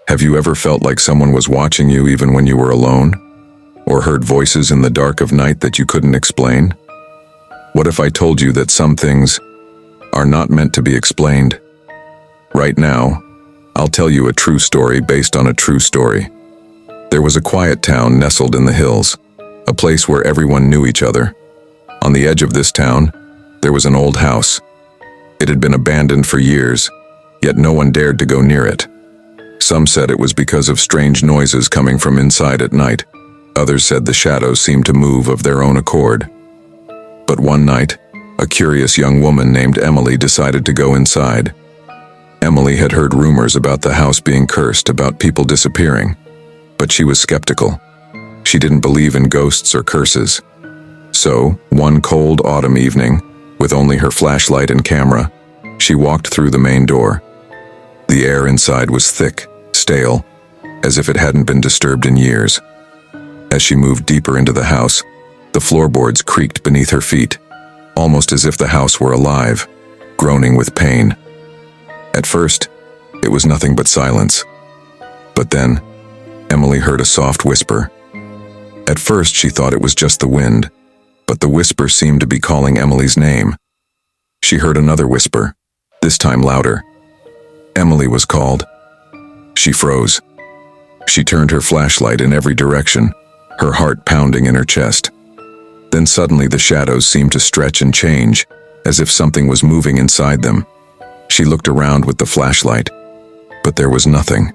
Have you ever felt like someone was watching you even when you were alone? Or heard voices in the dark of night that you couldn't explain? What if I told you that some things are not meant to be explained? Right now, I'll tell you a true story based on a true story. There was a quiet town nestled in the hills, a place where everyone knew each other. On the edge of this town, there was an old house. It had been abandoned for years, yet no one dared to go near it. Some said it was because of strange noises coming from inside at night. Others said the shadows seemed to move of their own accord. But one night, a curious young woman named Emily decided to go inside. Emily had heard rumors about the house being cursed, about people disappearing, but she was skeptical. She didn't believe in ghosts or curses. So, one cold autumn evening, with only her flashlight and camera, she walked through the main door. The air inside was thick, stale, as if it hadn't been disturbed in years. As she moved deeper into the house, the floorboards creaked beneath her feet, almost as if the house were alive, groaning with pain. At first, it was nothing but silence. But then, Emily heard a soft whisper. At first, she thought it was just the wind, but the whisper seemed to be calling Emily's name. She heard another whisper, this time louder. Emily was called. She froze. She turned her flashlight in every direction, her heart pounding in her chest. Then suddenly the shadows seemed to stretch and change, as if something was moving inside them. She looked around with the flashlight, but there was nothing.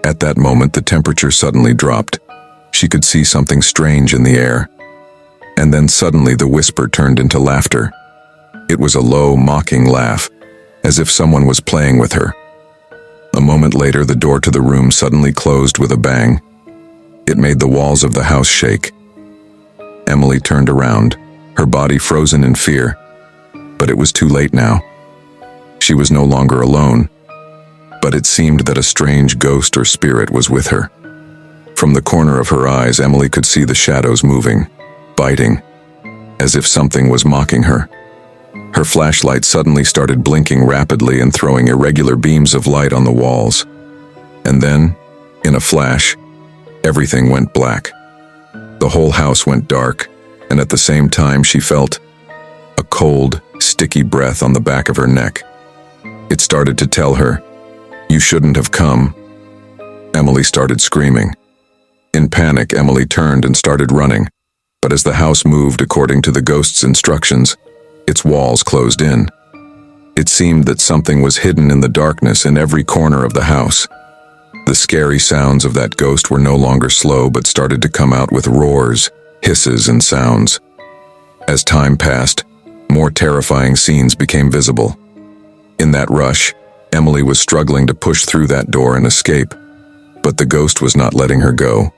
At that moment, the temperature suddenly dropped. She could see something strange in the air. And then suddenly the whisper turned into laughter. It was a low, mocking laugh, as if someone was playing with her. A moment later, the door to the room suddenly closed with a bang. It made the walls of the house shake. Emily turned around, her body frozen in fear. But it was too late now. She was no longer alone, but it seemed that a strange ghost or spirit was with her. From the corner of her eyes, Emily could see the shadows moving, biting, as if something was mocking her. Her flashlight suddenly started blinking rapidly and throwing irregular beams of light on the walls. And then, in a flash, everything went black. The whole house went dark, and at the same time she felt a cold, sticky breath on the back of her neck. It started to tell her, "You shouldn't have come." Emily started screaming. In panic, Emily turned and started running, but as the house moved according to the ghost's instructions, its walls closed in. It seemed that something was hidden in the darkness in every corner of the house. The scary sounds of that ghost were no longer slow but started to come out with roars, hisses, and sounds. As time passed, more terrifying scenes became visible. In that rush, Emily was struggling to push through that door and escape, but the ghost was not letting her go.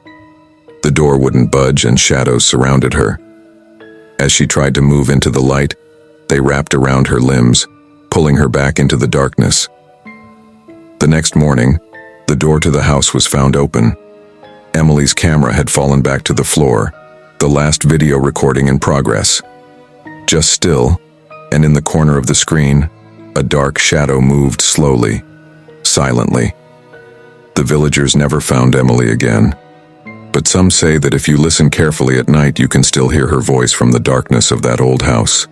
The door wouldn't budge and shadows surrounded her. As she tried to move into the light, they wrapped around her limbs, pulling her back into the darkness. The next morning, the door to the house was found open. Emily's camera had fallen back to the floor, the last video recording in progress. Just still, and in the corner of the screen, a dark shadow moved slowly, silently. The villagers never found Emily again. But some say that if you listen carefully at night, you can still hear her voice from the darkness of that old house.